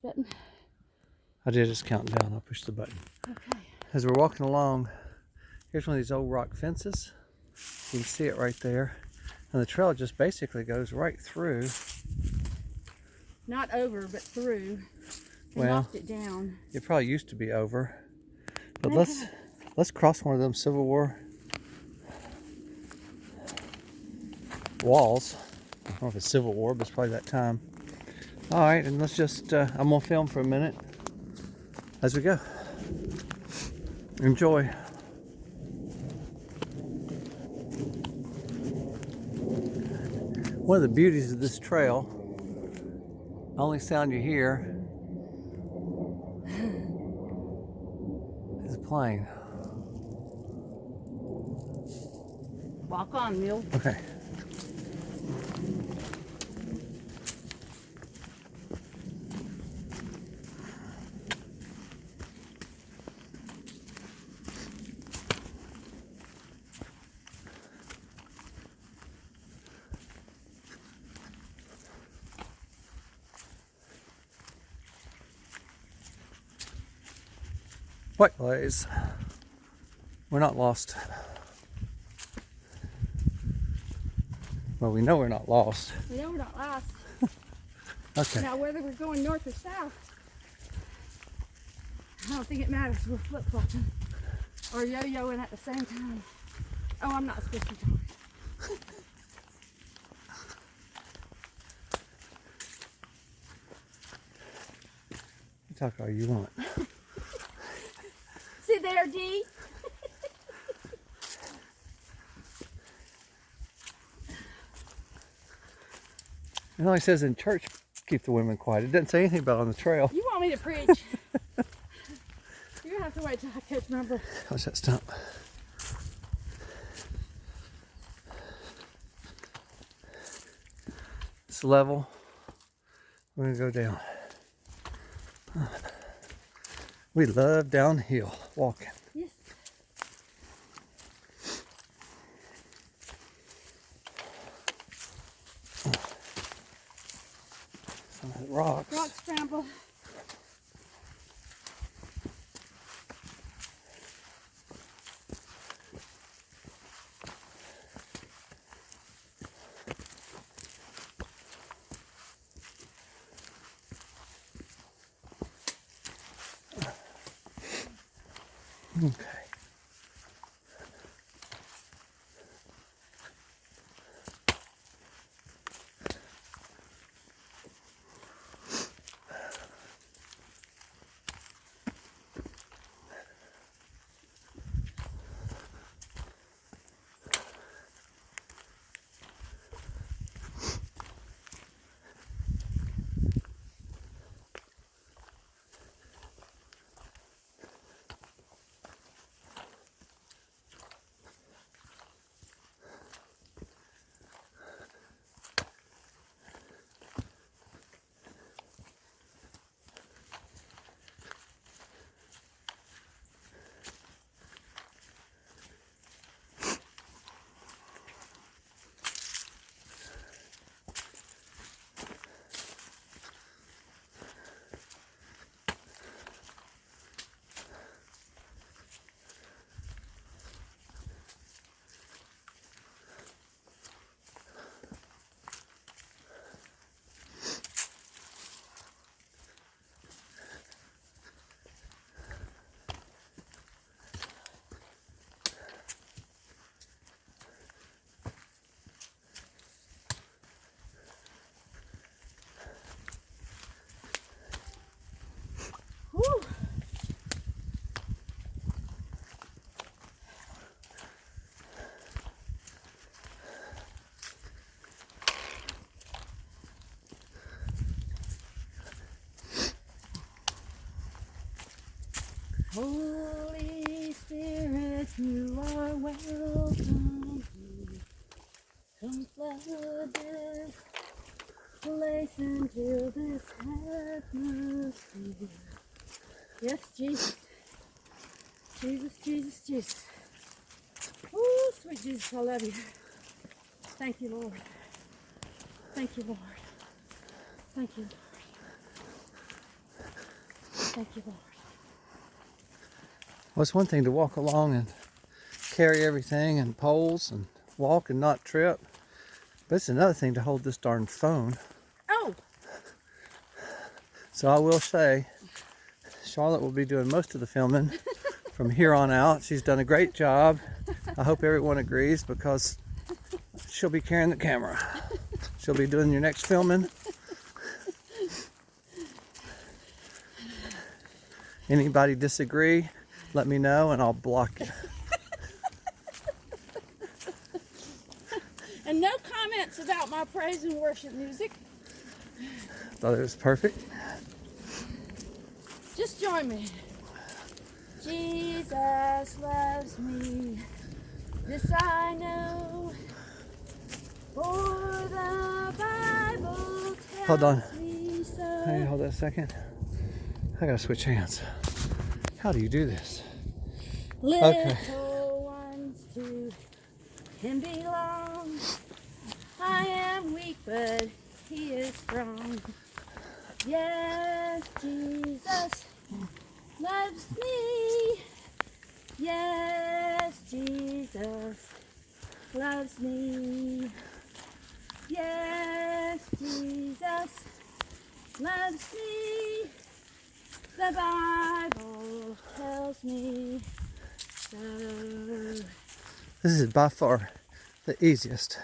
Button. I did, it's counting down. I'll push the button. Okay. As we're walking along, here's one of these old rock fences. You can see it right there. And the trail just basically goes right through. Not over, but through. They Well, knocked it down. It probably used to be over. But let's cross one of them Civil War walls. I don't know if it's Civil War, but it's probably that time. All right, and let's just, I'm gonna film for a minute as we go. Enjoy. One of the beauties of this trail, the only sound you hear is a plane. Walk on, Mule. Okay. White blaze. We're not lost. Well, we know we're not lost. We know we're not lost. Okay. Now, whether we're going north or south, I don't think it matters. We're flip-flopping or yo-yoing at the same time. Oh, I'm not supposed to be talking. You talk all you want. See there, Dee? It only says in church, keep the women quiet. It doesn't say anything about on the trail. You want me to preach? You're going to have to wait till I catch my breath. What's that stump? It's level. We're going to go down. We love downhill walking. Yes. Some of the rocks. Rock scramble. Okay. Woo. Holy Spirit, you are welcome. Come flood this place into this atmosphere. Yes, Jesus. Jesus, Jesus, Jesus. Oh, sweet Jesus, I love you. Thank you, Lord. Thank you, Lord. Thank you, Lord. Thank you, Lord. Well, it's one thing to walk along and carry everything and poles and walk and not trip. But it's another thing to hold this darn phone. Oh! So I will say, Charlotte will be doing most of the filming from here on out. She's done a great job. I hope everyone agrees because she'll be carrying the camera. She'll be doing your next filming. Anybody disagree, let me know and I'll block you. And no comments about my praise and worship music. Thought it was perfect. Just join me. Jesus loves me. This I know. For the Bible tells Hold on. me so. Hey, hold that a second. I gotta switch hands. How do you do this? Little ones to him belong. I am weak, but he is strong. Yes, Jesus loves me. Yes, Jesus loves me. Yes, Jesus loves me. The Bible tells me so. This is by far the easiest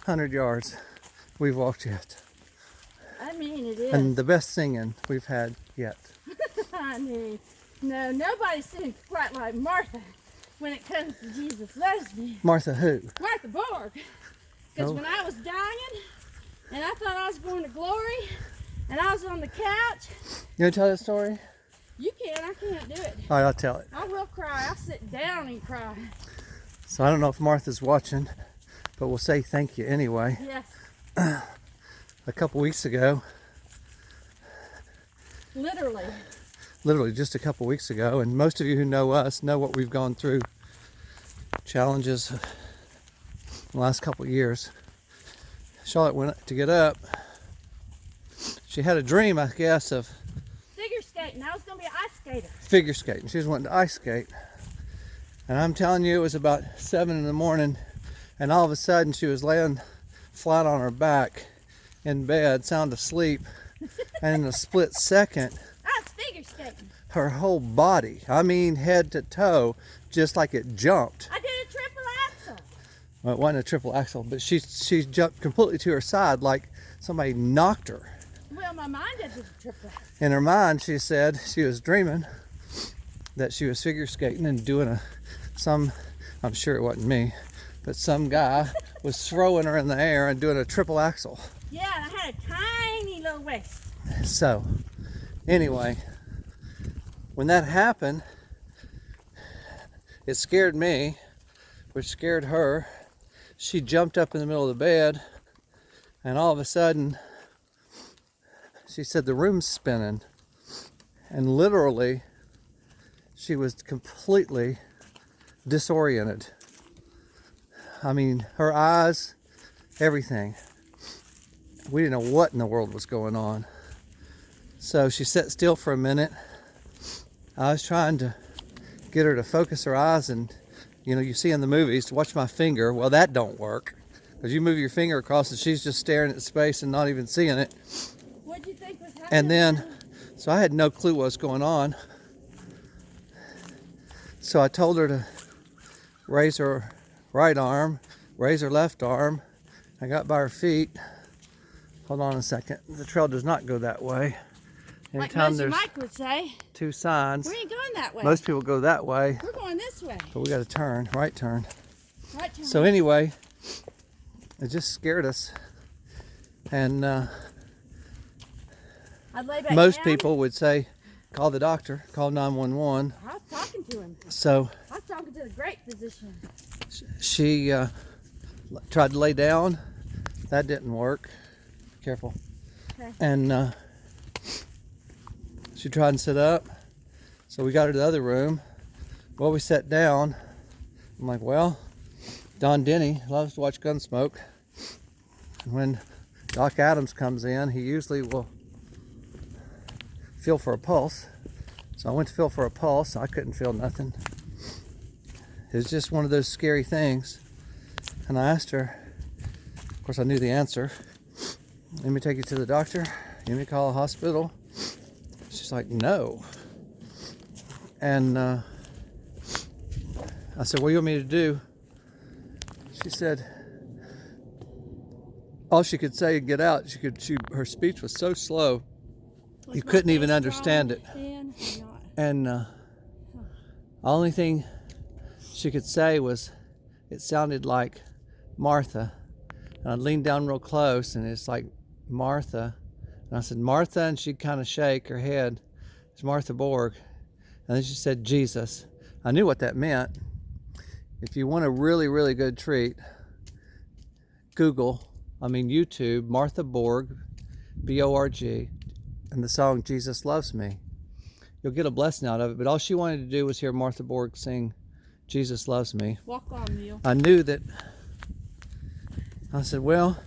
100 yards we've walked yet. I mean, it is. And the best singing we've had yet. I mean, no, nobody sings quite like Martha when it comes to Jesus loves me. Martha who? Martha Borg. Because Oh. when I was dying and I thought I was going to glory and I was on the couch, You want to tell that story? you can, I can't do it. All right, I'll tell it. I will cry. I'll sit down and cry. So I don't know if Martha's watching, but we'll say thank you anyway. Yes, A couple weeks ago, literally. just a couple weeks ago, and most of you who know us know what we've gone through, challenges in the last couple of years. Charlotte went to get up. She had a dream, I guess, of Figure skating. I was going to be an ice skater. figure skating. She was wanting to ice skate. And I'm telling you, it was about 7 in the morning, and all of a sudden she was laying flat on her back in bed, sound asleep, and in a split second, I was figure skating. her whole body, I mean head to toe, just like it jumped. I did a triple axel. Well, it wasn't a triple axel, but she jumped completely to her side like somebody knocked her. Well, my mind did a triple axel. In her mind, she said she was dreaming that she was figure skating and doing I'm sure it wasn't me, but some guy was throwing her in the air and doing a triple axel. Yeah, and I had a tiny little waist. So, anyway, when that happened, it scared me, which scared her. She jumped up in the middle of the bed, and all of a sudden, she said the room's spinning. And literally, she was completely disoriented. I mean, her eyes, everything. We didn't know what in the world was going on. So she sat still for a minute. I was trying to get her to focus her eyes, and you see in the movies, to watch my finger. Well, that don't work, because you move your finger across and she's just staring at space and not even seeing it. What'd you think was happening? And then, so I had no clue what was going on. So I told her to raise her right arm, raise her left arm. I got by her feet. Hold on a second. The trail does not go that way. Like Anytime Nosy there's Mike would say, two signs, we ain't going that way. most people go that way, We're going this way. but we got to turn, right turn. Right turn. So anyway, it just scared us. And I'd lay back most down. people would say, call the doctor, call 911. I was talking to him. So I was talking to the great physician. she tried to lay down. That didn't work. Careful. Okay. And she tried to sit up. So we got her to the other room. Well, we sat down. I'm like, well, Don Denny loves to watch Gunsmoke. And when Doc Adams comes in, he usually will feel for a pulse. So I went to feel for a pulse. I couldn't feel nothing. It was just one of those scary things. And I asked her, of course I knew the answer, let me take you to the doctor, let me call a hospital. She's like, no. And I said, what do you want me to do? She said, all she could say and get out, her speech was so slow, you couldn't even understand it. And the only thing she could say was, it sounded like Martha. And I leaned down real close, and it's like, Martha. And I said, Martha, and she'd kind of shake her head. It's Martha Borg. And then she said, Jesus. I knew what that meant. If you want a really, really good treat, YouTube, Martha Borg, B-O-R-G, and the song Jesus Loves Me. You'll get a blessing out of it. But all she wanted to do was hear Martha Borg sing Jesus Loves Me. Walk on, Neil. I knew that. I said, well,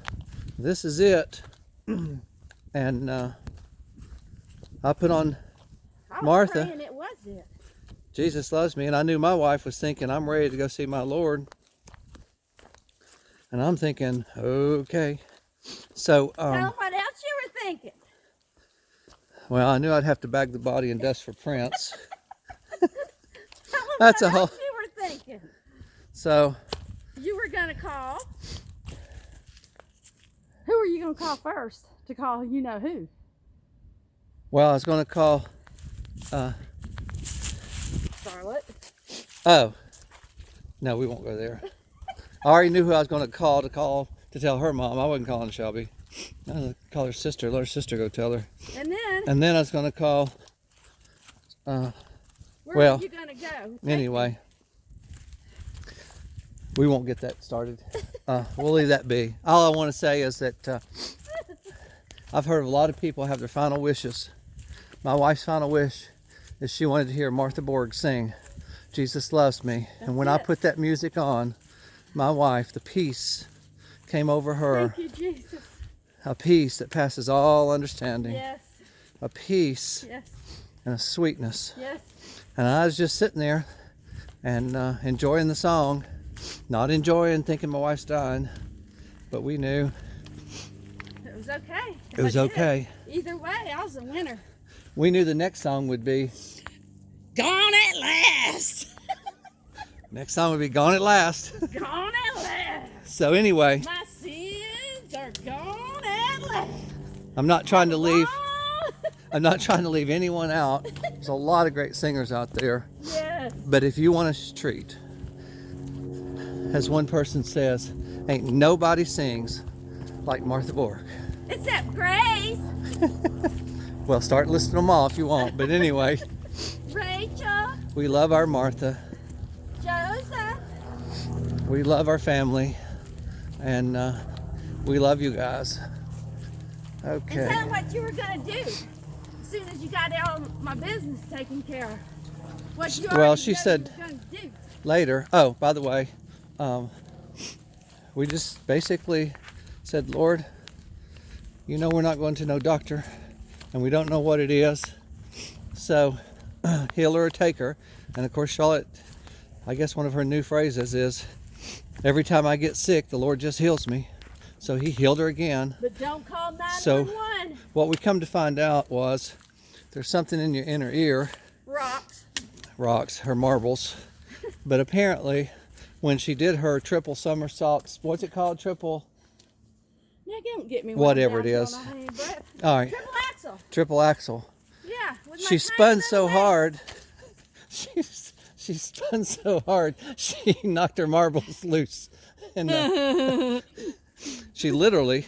this is it. And I put on Martha. Praying it was it. Jesus Loves Me. And I knew my wife was thinking, I'm ready to go see my Lord. And I'm thinking, okay. So, tell them what else you were thinking. Well, I knew I'd have to bag the body and dust for Prince. That's a whole. You were thinking. So. You were gonna call. Who are you gonna call first? To call you know who? Well, I was gonna call. Charlotte. Oh. No, we won't go there. I already knew who I was gonna call to tell her mom. I wasn't calling Shelby. I was gonna call her sister. Let her sister go tell her. And then I was gonna call. Where are you gonna go? Anyway, we won't get that started. We'll leave that be. All I want to say is that I've heard a lot of people have their final wishes. My wife's final wish is she wanted to hear Martha Borg sing Jesus Loves Me. And when I put that music on, my wife, the peace came over her. Thank you, Jesus. A peace that passes all understanding. Yes. A peace. Yes. And a sweetness. Yes. And I was just sitting there and enjoying the song. Not enjoying thinking my wife's dying. But we knew. It was okay. It was okay. Either way, I was a winner. We knew the next song would be Gone at Last. Next song would be Gone at Last. Gone at last. So anyway. My sins are gone at last. I'm not trying to leave anyone out. There's a lot of great singers out there. Yes. But if you want a treat, as one person says, ain't nobody sings like Martha Borg. Except Grace. Well, start listing them all if you want. But anyway, Rachel. we love our Martha. Joseph. We love our family. And we love you guys. Okay. And tell them what you were going to do as soon as you got all my business taken care of. What you she said you were going to do. later. Oh, by the way, we just basically said, Lord, you know we're not going to no doctor, and we don't know what it is. So heal her or take her. And of course, Charlotte, I guess one of her new phrases is, every time I get sick, the Lord just heals me. So he healed her again. But don't call 911. So what we come to find out was there's something in your inner ear. Rocks, her marbles. But apparently, when she did her triple somersaults, what's it called? Triple? Now, don't get me whatever it is. All right. Triple axle. Triple axle. Yeah. She spun so hard. She spun so hard. She knocked her marbles loose. And she literally,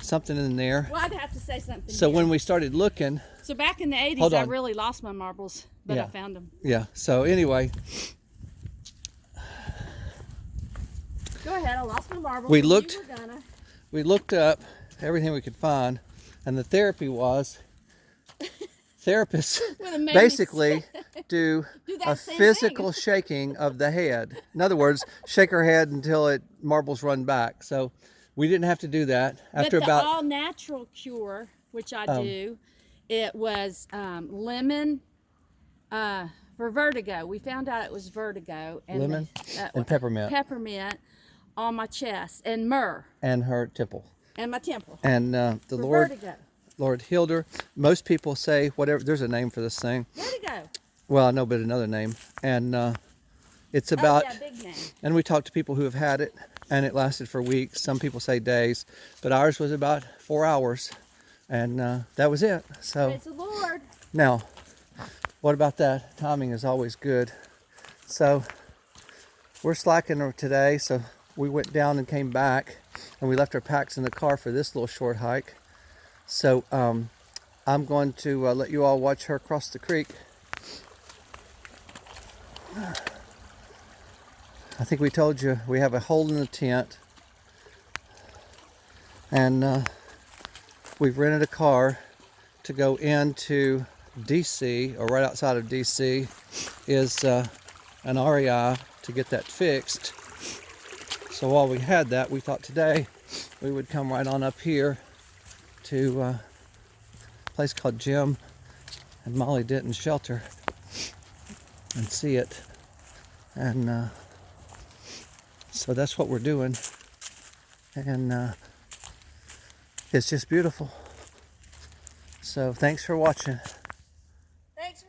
something in there. Well, I'd have to say something. So when we started looking. So back in the 80s, I really lost my marbles, but I found them. Yeah. So anyway. Go ahead. I lost my marbles. We looked up everything we could find, and the therapy was therapists basically do a physical shaking of the head. In other words, shake her head until marbles run back. So we didn't have to do that. After but about the all-natural cure, which I do, it was lemon, for vertigo. We found out it was vertigo. And Lemon and peppermint. Peppermint on my chest, and myrrh. And her temple. And my temple. And the for Lord, vertigo. Lord healed her. Most people say whatever. There's a name for this thing. Vertigo. Well, I know, but another name. And it's about. Oh, yeah, big name. And we talked to people who have had it, and it lasted for weeks. Some people say days, but ours was about 4 hours, and that was it. So. Praise the Lord. Now, what about that? Timing is always good. So we're slacking today, so we went down and came back, and we left our packs in the car for this little short hike. So I'm going to let you all watch her cross the creek. I think we told you we have a hole in the tent, and we've rented a car to go into DC, or right outside of DC is an REI to get that fixed. So while we had that, we thought today we would come right on up here to a place called Jim and Molly Denton's shelter and see it. And so that's what we're doing, and it's just beautiful. So thanks for watching.